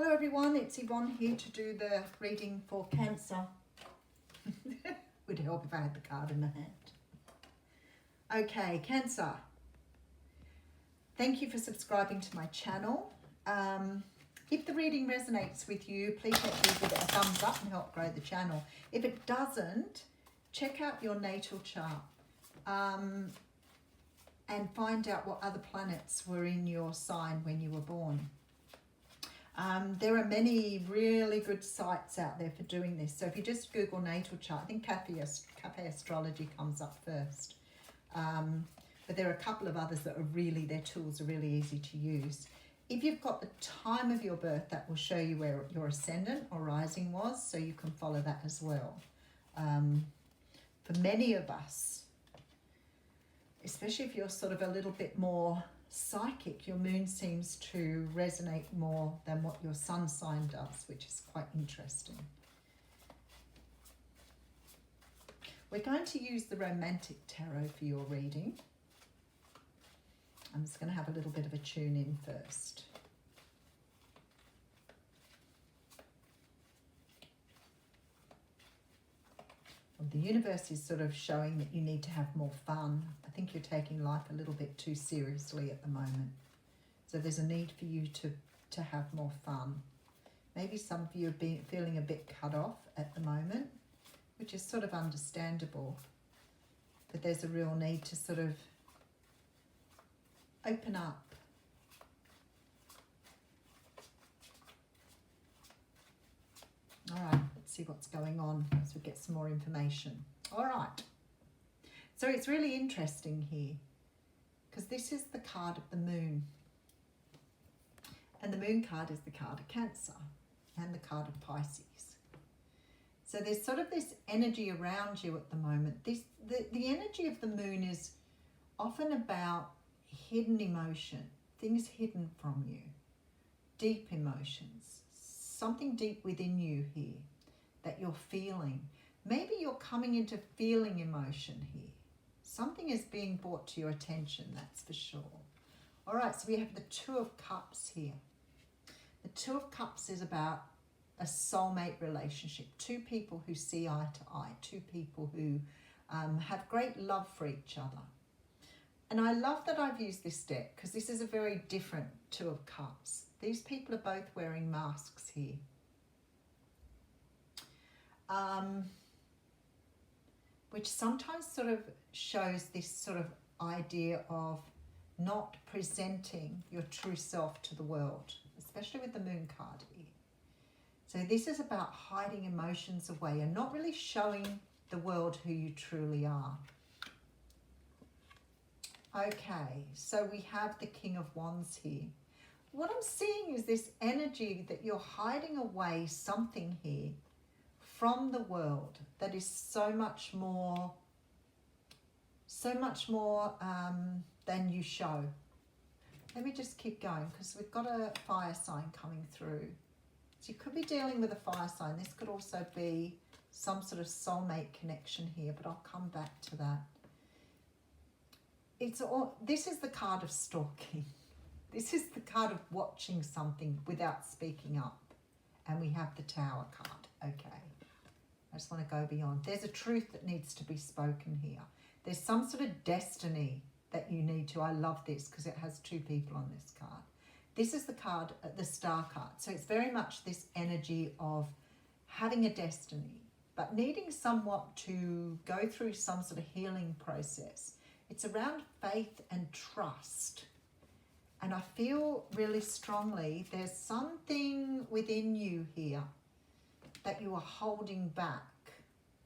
Hello everyone, it's Yvonne here to do the reading for Cancer. Would help if I had the card in my hand. Okay, Cancer. Thank you for subscribing to my channel. If the reading resonates with you, please let me give it a thumbs up and help grow the channel. If it doesn't, check out your natal chart and find out what other planets were in your sign when you were born. There are many really good sites out there for doing this. So if you just Google natal chart, I think Cafe Astrology comes up first. But there are a couple of others that are really, their tools are really easy to use. If you've got the time of your birth, that will show you where your ascendant or rising was, so you can follow that as well. For many of us, especially if you're sort of a little bit more psychic, your moon seems to resonate more than what your sun sign does, which is quite interesting. We're going to use the romantic tarot for your reading. I'm just going to have a little bit of a tune in first. The universe is sort of showing that you need to have more fun. I think you're taking life a little bit too seriously at the moment. So there's a need for you to have more fun. Maybe some of you are feeling a bit cut off at the moment, which is sort of understandable. But there's a real need to sort of open up. All right, let's see what's going on as we get some more information. All right, so it's really interesting here because this is the card of the moon. And the moon card is the card of Cancer and the card of Pisces. So there's sort of this energy around you at the moment. The energy of the moon is often about hidden emotion, things hidden from you, deep emotions. Something deep within you here that you're feeling. Maybe you're coming into feeling emotion here. Something is being brought to your attention, that's for sure. All right, so we have the Two of Cups here. The Two of Cups is about a soulmate relationship. Two people who see eye to eye. Two people who have great love for each other. And I love that I've used this deck because this is a very different Two of Cups. These people are both wearing masks here. Which sometimes sort of shows this sort of idea of not presenting your true self to the world, especially with the moon card here. So this is about hiding emotions away and not really showing the world who you truly are. Okay, so we have the King of Wands here. What I'm seeing is this energy that you're hiding away something here from the world that is so much more than you show. Let me just keep going because we've got a fire sign coming through. So you could be dealing with a fire sign. This could also be some sort of soulmate connection here, but I'll come back to that. This is the card of stalking. This is the card of watching something without speaking up. And we have the Tower card. Okay. I just want to go beyond. There's a truth that needs to be spoken here. There's some sort of destiny that you need to. I love this because it has two people on this card. This is the card, the Star card. So it's very much this energy of having a destiny, but needing somewhat to go through some sort of healing process. It's around faith and trust. And I feel really strongly there's something within you here that you are holding back,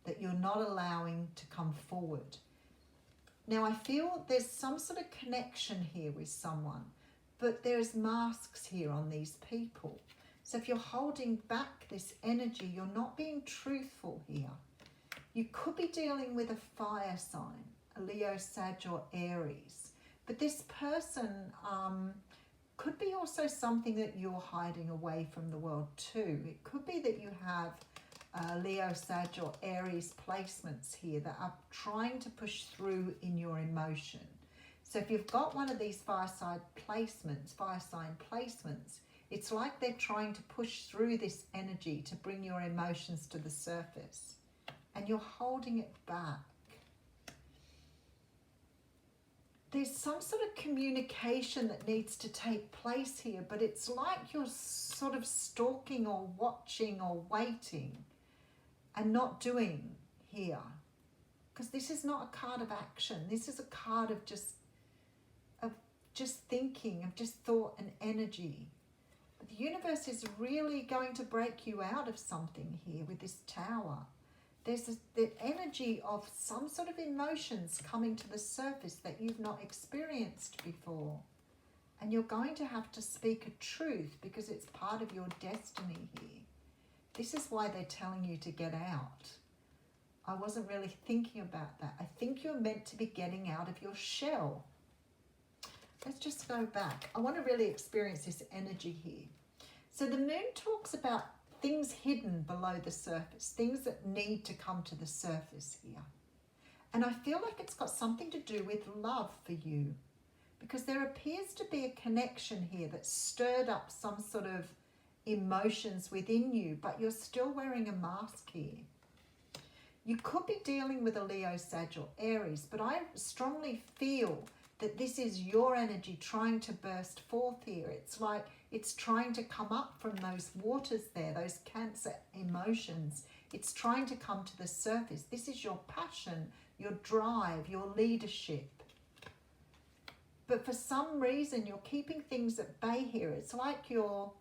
that you're not allowing to come forward. Now I feel there's some sort of connection here with someone, but there's masks here on these people. So if you're holding back this energy, you're not being truthful here. You could be dealing with a fire sign, a Leo, Sag or Aries. But this person could be also something that you're hiding away from the world too. It could be that you have Leo, Sag or Aries placements here that are trying to push through in your emotion. So if you've got one of these fire sign placements, It's like they're trying to push through this energy to bring your emotions to the surface, and you're holding it back. There's some sort of communication that needs to take place here, but it's like you're sort of stalking or watching or waiting and not doing here. Because this is not a card of action. This is a card of just thinking, of just thought and energy. But the universe is really going to break you out of something here with this Tower. There's the energy of some sort of emotions coming to the surface that you've not experienced before. And you're going to have to speak a truth because it's part of your destiny here. This is why they're telling you to get out. I wasn't really thinking about that. I think you're meant to be getting out of your shell. Let's just go back. I want to really experience this energy here. So the moon talks about things hidden below the surface, things that need to come to the surface here. And I feel like it's got something to do with love for you, because there appears to be a connection here that stirred up some sort of emotions within you, but you're still wearing a mask here. You could be dealing with a Leo, Sag or Aries, but I strongly feel that this is your energy trying to burst forth here. It's like it's trying to come up from those waters there, those Cancer emotions. It's trying to come to the surface. This is your passion, your drive, your leadership. But for some reason, you're keeping things at bay here. It's like you're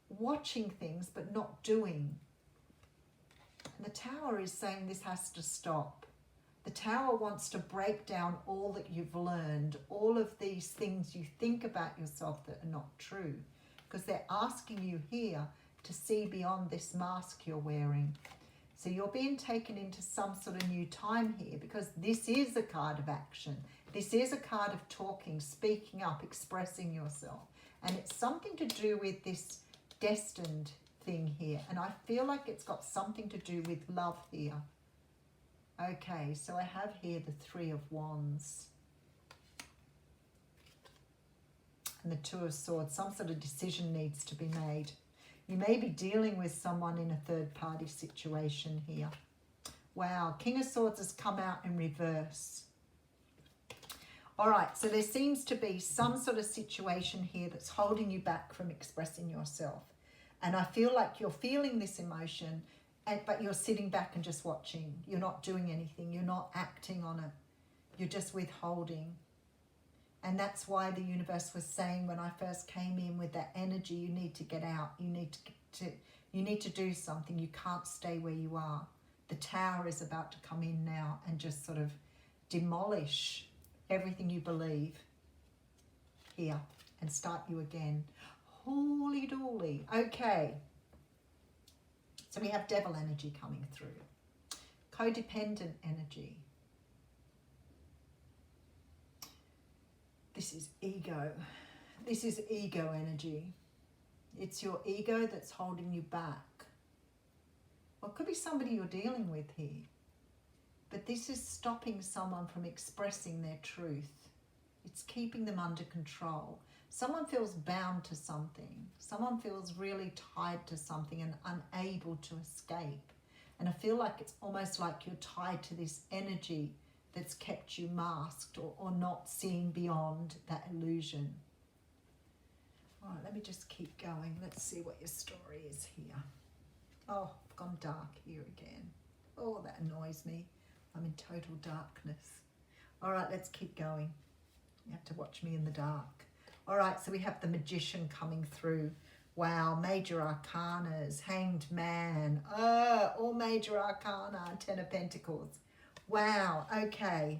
watching things but not doing. And the Tower is saying this has to stop. The Tower wants to break down all that you've learned, all of these things you think about yourself that are not true, because they're asking you here to see beyond this mask you're wearing. So you're being taken into some sort of new time here, because this is a card of action. This is a card of talking, speaking up, expressing yourself. And it's something to do with this destined thing here. And I feel like it's got something to do with love here. Okay, so I have here the Three of Wands and the Two of Swords. Some sort of decision needs to be made. You may be dealing with someone in a third-party situation here. Wow, King of Swords has come out in reverse. All right, so there seems to be some sort of situation here that's holding you back from expressing yourself. And I feel like you're feeling this emotion, but you're sitting back and just watching. You're not doing anything. You're not acting on it. You're just withholding. And that's why the universe was saying when I first came in with that energy, you need to get out. You need to do something. You can't stay where you are. The Tower is about to come in now and just sort of demolish everything you believe here and start you again. Holy dooly. Okay. So we have Devil energy coming through. Codependent energy. This is ego. This is ego energy. It's your ego that's holding you back. Well, it could be somebody you're dealing with here. But this is stopping someone from expressing their truth. It's keeping them under control. Someone feels bound to something. Someone feels really tied to something and unable to escape. And I feel like it's almost like you're tied to this energy that's kept you masked or not seeing beyond that illusion. All right, let me just keep going. Let's see what your story is here. Oh, I've gone dark here again. Oh, that annoys me. I'm in total darkness. All right, let's keep going. You have to watch me in the dark. All right, so we have the Magician coming through. Wow, major arcanas, Hanged Man. All major arcana, Ten of Pentacles. Wow, okay.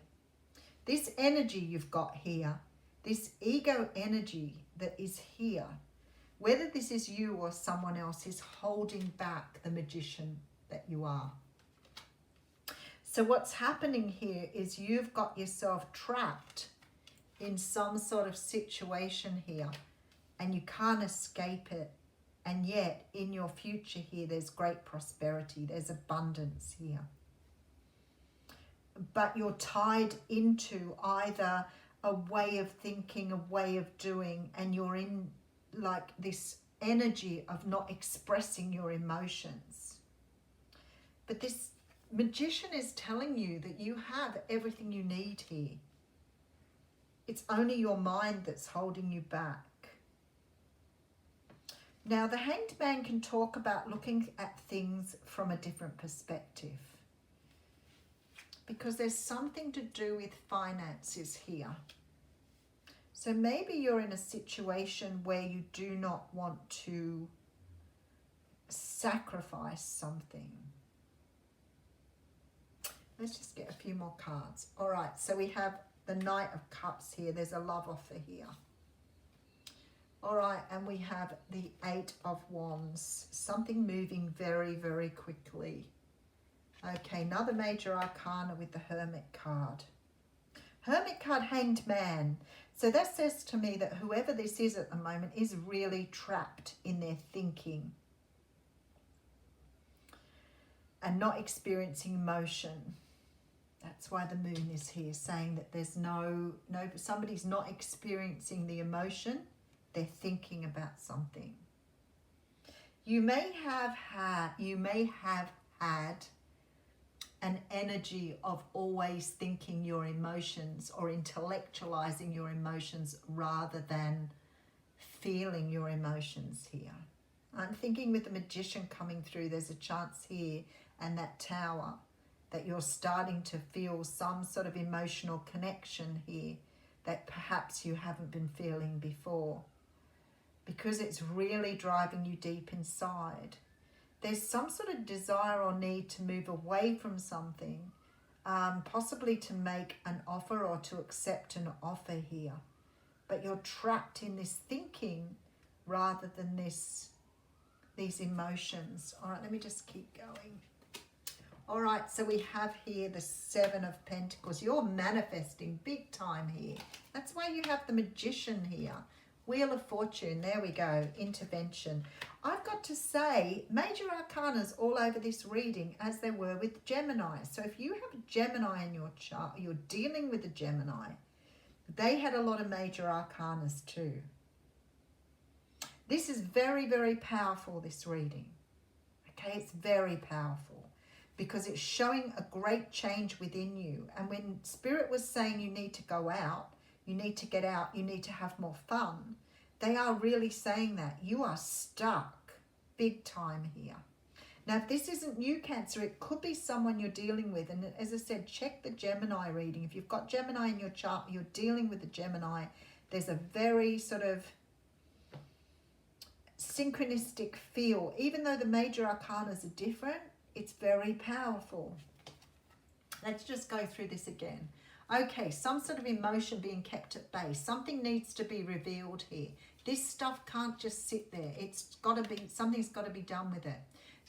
This energy you've got here, this ego energy that is here, whether this is you or someone else, is holding back the magician that you are. So what's happening here is you've got yourself trapped in some sort of situation here and you can't escape it. And yet in your future here, there's great prosperity. There's abundance here. But you're tied into either a way of thinking, a way of doing, and you're in like this energy of not expressing your emotions. But this Magician is telling you that you have everything you need here. It's only your mind that's holding you back. Now, the Hanged Man can talk about looking at things from a different perspective, because there's something to do with finances here. So maybe you're in a situation where you do not want to sacrifice something. Let's just get a few more cards. All right, so we have the Knight of Cups here. There's a love offer here. All right, and we have the Eight of Wands. Something moving very, very quickly. Okay, another major arcana with the Hermit card. Hermit card, Hanged Man. So that says to me that whoever this is at the moment is really trapped in their thinking and not experiencing emotion. That's why the Moon is here, saying that there's somebody's not experiencing the emotion. They're thinking about something. You may have had an energy of always thinking your emotions or intellectualizing your emotions rather than feeling your emotions here. I'm thinking with the Magician coming through, there's a chance here and that Tower that you're starting to feel some sort of emotional connection here that perhaps you haven't been feeling before, because it's really driving you deep inside. There's some sort of desire or need to move away from something, possibly to make an offer or to accept an offer here. But you're trapped in this thinking rather than these emotions. All right, let me just keep going. All right, so we have here the Seven of Pentacles. You're manifesting big time here. That's why you have the Magician here. Wheel of Fortune, there we go, intervention. I've got to say, major arcanas all over this reading, as there were with Gemini. So if you have a Gemini in your chart, you're dealing with a Gemini, they had a lot of major arcanas too. This is very, very powerful, this reading. Okay, it's very powerful because it's showing a great change within you. And when Spirit was saying you need to go out, you need to get out, you need to have more fun, they are really saying that. You are stuck big time here. Now, if this isn't you, Cancer, it could be someone you're dealing with. And as I said, check the Gemini reading. If you've got Gemini in your chart, you're dealing with the Gemini, there's a very sort of synchronistic feel. Even though the major arcanas are different, it's very powerful. Let's just go through this again. Okay, some sort of emotion being kept at bay. Something needs to be revealed here. This stuff can't just sit there. It's got to be, something's got to be done with it.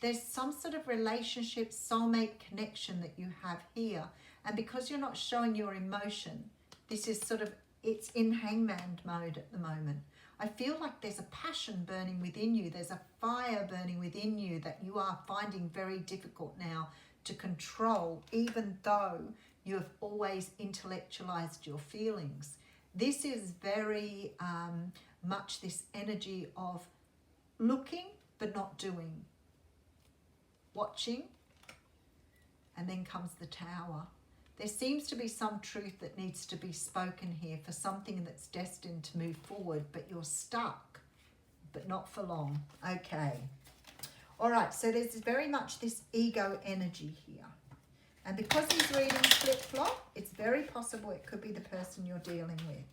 There's some sort of relationship, soulmate connection that you have here. And because you're not showing your emotion, this is sort of, it's in hangman mode at the moment. I feel like there's a passion burning within you. There's a fire burning within you that you are finding very difficult now to control, even though you have always intellectualized your feelings. This is very much this energy of looking but not doing, watching, and then comes the Tower. There seems to be some truth that needs to be spoken here for something that's destined to move forward, but you're stuck, but not for long. Okay. All right, so there's very much this ego energy here. And because these readings flip-flop, it's very possible it could be the person you're dealing with.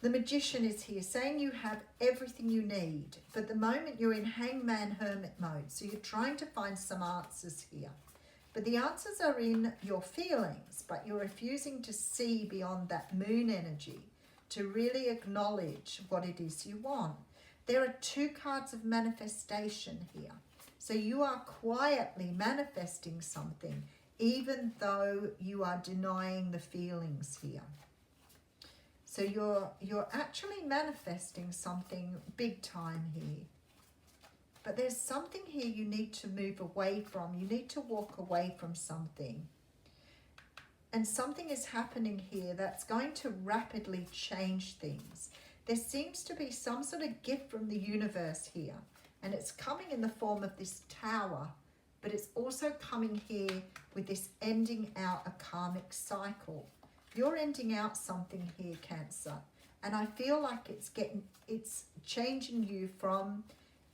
The Magician is here saying you have everything you need, but the moment you're in hangman hermit mode, so you're trying to find some answers here. But the answers are in your feelings, but you're refusing to see beyond that moon energy to really acknowledge what it is you want. There are two cards of manifestation here. So you are quietly manifesting something, even though you are denying the feelings here. So you're actually manifesting something big time here. But there's something here you need to move away from. You need to walk away from something. And something is happening here that's going to rapidly change things. There seems to be some sort of gift from the universe here. And it's coming in the form of this tower. But it's also coming here with this ending out a karmic cycle. You're ending out something here, Cancer. And I feel like it's changing you from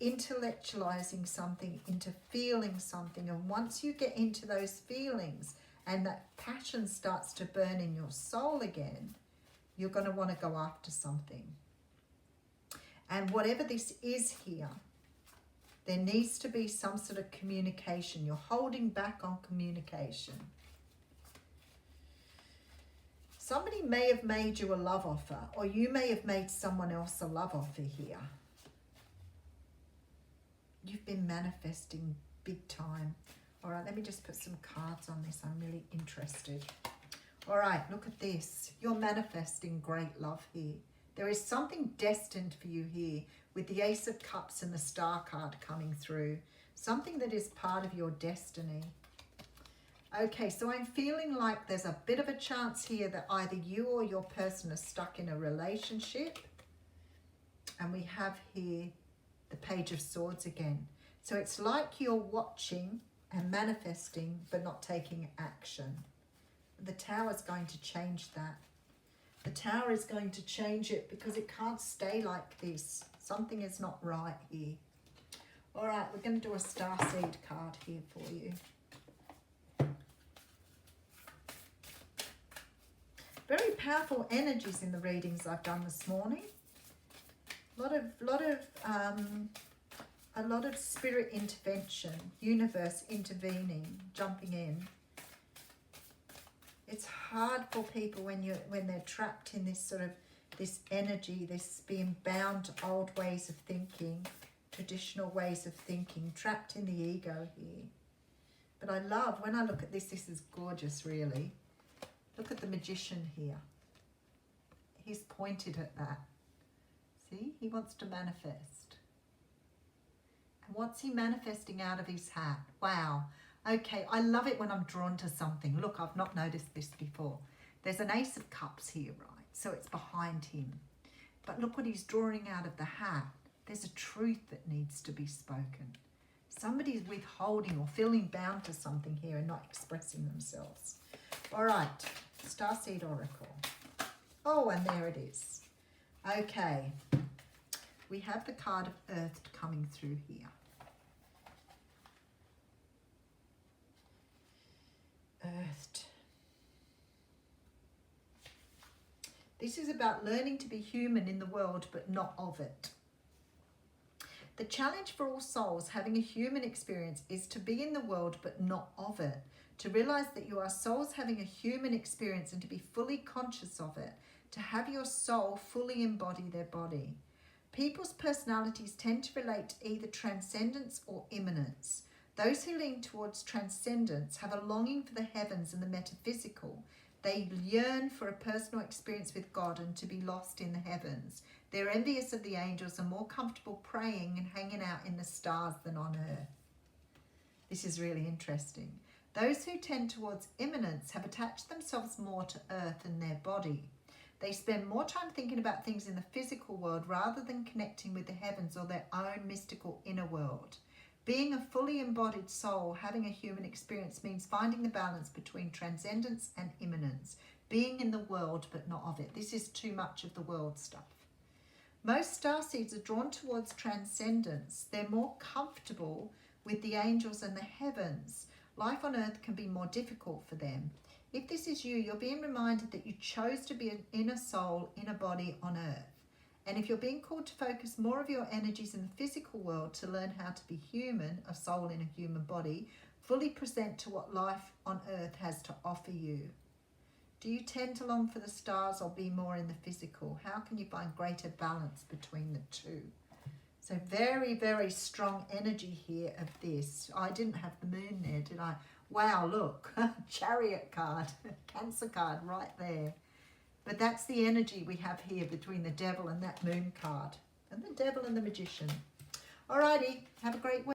intellectualizing something into feeling something. And once you get into those feelings and that passion starts to burn in your soul again, you're going to want to go after something. And whatever this is here, there needs to be some sort of communication. You're holding back on communication. Somebody may have made you a love offer, or you may have made someone else a love offer here. You've been manifesting big time. All right, let me just put some cards on this. I'm really interested. All right, look at this. You're manifesting great love here. There is something destined for you here with the Ace of Cups and the Star card coming through. Something that is part of your destiny. Okay, so I'm feeling like there's a bit of a chance here that either you or your person are stuck in a relationship. And we have here the Page of Swords again. So it's like you're watching and manifesting but not taking action. The Tower is going to change that. The Tower is going to change it because it can't stay like this. Something is not right here. All right, we're going to do a Starseed card here for you. Very powerful energies in the readings I've done this morning. A lot of spirit intervention, universe intervening, jumping in. It's hard for people when they're trapped in this sort of this energy, this being bound to old ways of thinking, traditional ways of thinking, trapped in the ego here. But I love, when I look at this, this is gorgeous, really. Look at the Magician here. He's pointed at that. See, he wants to manifest. And what's he manifesting out of his hat? Wow. Okay, I love it when I'm drawn to something. Look, I've not noticed this before. There's an Ace of Cups here, right? So it's behind him. But look what he's drawing out of the hat. There's a truth that needs to be spoken. Somebody's withholding or feeling bound to something here and not expressing themselves. All right, Starseed Oracle. Oh, and there it is. Okay, we have the card of Earth coming through here. Earthed. This is about learning to be human in the world, but not of it. The challenge for all souls having a human experience is to be in the world, but not of it. To realize that you are souls having a human experience and to be fully conscious of it. To have your soul fully embody their body. People's personalities tend to relate to either transcendence or immanence. Those who lean towards transcendence have a longing for the heavens and the metaphysical. They yearn for a personal experience with God and to be lost in the heavens. They're envious of the angels and more comfortable praying and hanging out in the stars than on earth. This is really interesting. Those who tend towards immanence have attached themselves more to earth and their body. They spend more time thinking about things in the physical world rather than connecting with the heavens or their own mystical inner world. Being a fully embodied soul, having a human experience, means finding the balance between transcendence and immanence. Being in the world, but not of it. This is too much of the world stuff. Most starseeds are drawn towards transcendence. They're more comfortable with the angels and the heavens. Life on earth can be more difficult for them. If this is you, you're being reminded that you chose to be an inner soul in a body on earth. And if you're being called to focus more of your energies in the physical world to learn how to be human, a soul in a human body, fully present to what life on earth has to offer you. Do you tend to long for the stars or be more in the physical? How can you find greater balance between the two? So very, very strong energy here of this. I didn't have the moon there, did I? Wow, look, Chariot card, Cancer card right there. But that's the energy we have here between the Devil and that Moon card. And the Devil and the Magician. Alrighty, have a great week.